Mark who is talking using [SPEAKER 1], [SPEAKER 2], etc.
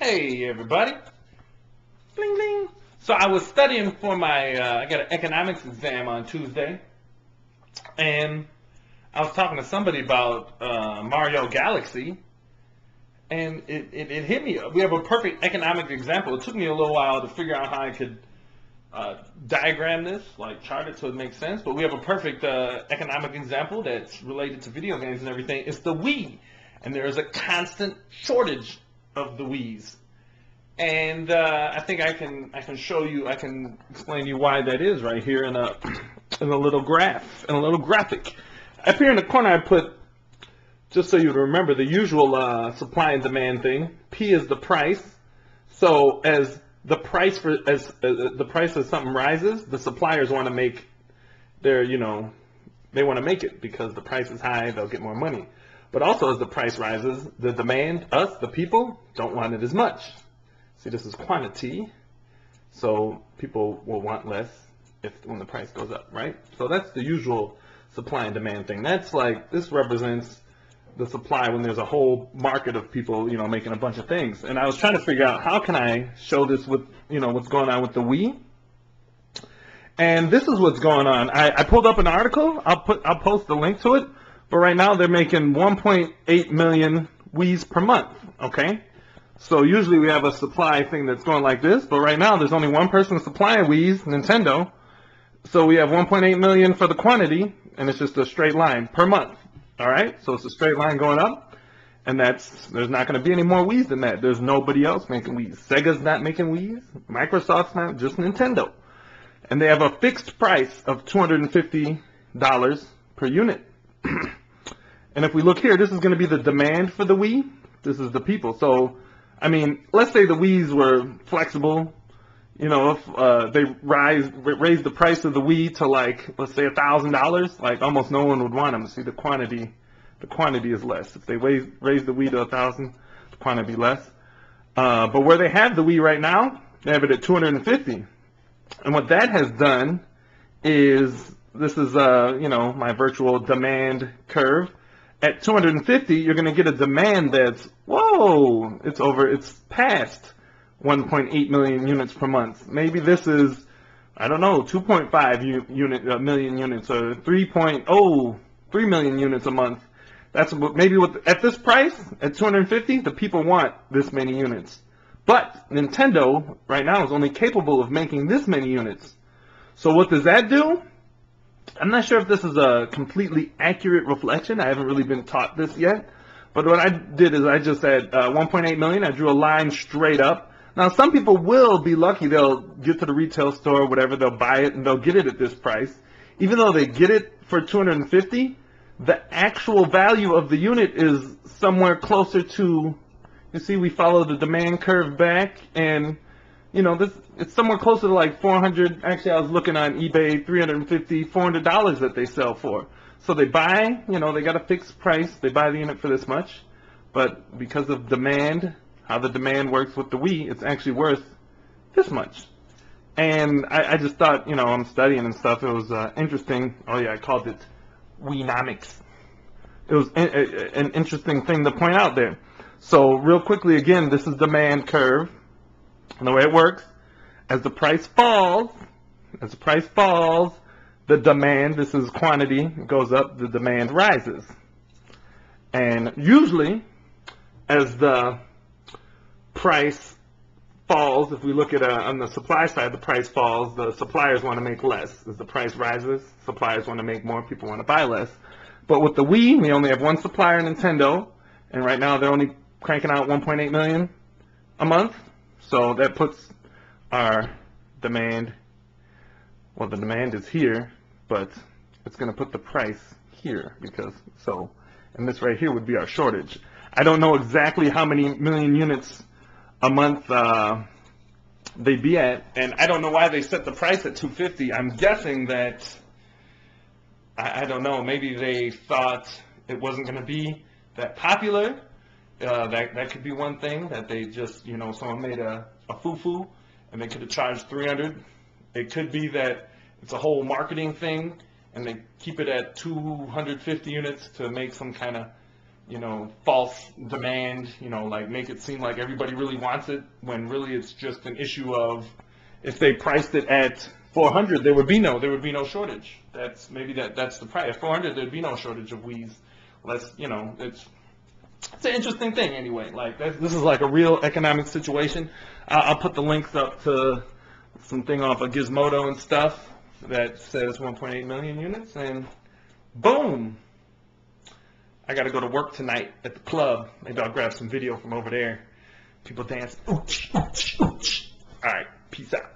[SPEAKER 1] Hey everybody. Bling bling. So I was studying for my, I got an economics exam on Tuesday, and I was talking to somebody about Mario Galaxy, and it hit me. We have a perfect economic example. It took me a little while to figure out how I could diagram this, like chart it so it makes sense, but we have a perfect economic example that's related to video games and everything. It's the Wii, and there is a constant shortage of the Wiis. And I think I can show you, I can explain to you why that is right here in a little graph, in a little graphic. Up here in the corner I put, just so you remember, the usual supply and demand thing. P is the price. So as the price the price of something rises, the suppliers want to make their, they want to make it because the price is high, they'll get more money. But also as the price rises, the demand, us, the people, don't want it as much. See, this is quantity, so people will want less when the price goes up, right? So that's the usual supply and demand thing. That's like, this represents the supply when there's a whole market of people, making a bunch of things. And I was trying to figure out, how can I show this with, what's going on with the Wii? And this is what's going on. I pulled up an article. I'll post the link to it. But right now they're making 1.8 million Wiis per month, okay? So usually we have a supply thing that's going like this, but right now there's only one person supplying Wiis, Nintendo. So we have 1.8 million for the quantity, and it's just a straight line per month, all right? So it's a straight line going up, and there's not going to be any more Wiis than that. There's nobody else making Wiis. Sega's not making Wiis. Microsoft's not, just Nintendo. And they have a fixed price of $250 per unit. And if we look here, this is going to be the demand for the Wii. This is the people. So, I mean, let's say the Wiis were flexible. If they raise the price of the Wii to, like, let's say $1,000, like almost no one would want them. See, the quantity is less. If they raise the Wii to 1,000, the quantity less. But where they have the Wii right now, they have it at 250. And what that has done is, this is, my virtual demand curve. At 250, you're going to get a demand that's, whoa, it's past 1.8 million units per month. Maybe this is, I don't know, 2.5 million units, or 3 million units a month. That's maybe at this price, at 250, the people want this many units. But Nintendo right now is only capable of making this many units. So what does that do? I'm not sure if this is a completely accurate reflection. I haven't really been taught this yet. But what I did is I just had 1.8 million. I drew a line straight up. Now, some people will be lucky. They'll get to the retail store or whatever. They'll buy it, and they'll get it at this price. Even though they get it for 250, the actual value of the unit is somewhere closer to, you see, we follow the demand curve back, and it's somewhere closer to like 400. Actually, I was looking on eBay, $350, $400 that they sell for. So they buy, they got a fixed price. They buy the unit for this much. But because of demand, how the demand works with the Wii, it's actually worth this much. And I just thought, I'm studying and stuff. It was interesting. Oh yeah, I called it Wiinomics. It was an interesting thing to point out there. So real quickly, again, this is demand curve. And the way it works, as the price falls, the demand, this is quantity, goes up, the demand rises. And usually, as the price falls, if we look at on the supply side, the price falls, the suppliers want to make less. As the price rises, suppliers want to make more, people want to buy less. But with the Wii, we only have one supplier, Nintendo, and right now they're only cranking out 1.8 million a month. So that puts our demand, well, the demand is here, but it's going to put the price here, and this right here would be our shortage. I don't know exactly how many million units a month they'd be at, and I don't know why they set the price at 250. I'm guessing that, I don't know, maybe they thought it wasn't going to be that popular. That could be one thing, that they just, someone made a foo-foo and they could have charged 300. It could be that it's a whole marketing thing and they keep it at 250 units to make some kind of false demand, like make it seem like everybody really wants it, when really it's just an issue of, if they priced it at 400, there would be no shortage. That's the price. At 400, there'd be no shortage of Wiis. It's an interesting thing anyway. Like this is like a real economic situation. I'll put the links up to some thing off of Gizmodo and stuff that says 1.8 million units, and boom. I got to go to work tonight at the club. Maybe I'll grab some video from over there. People dance. All right, peace out.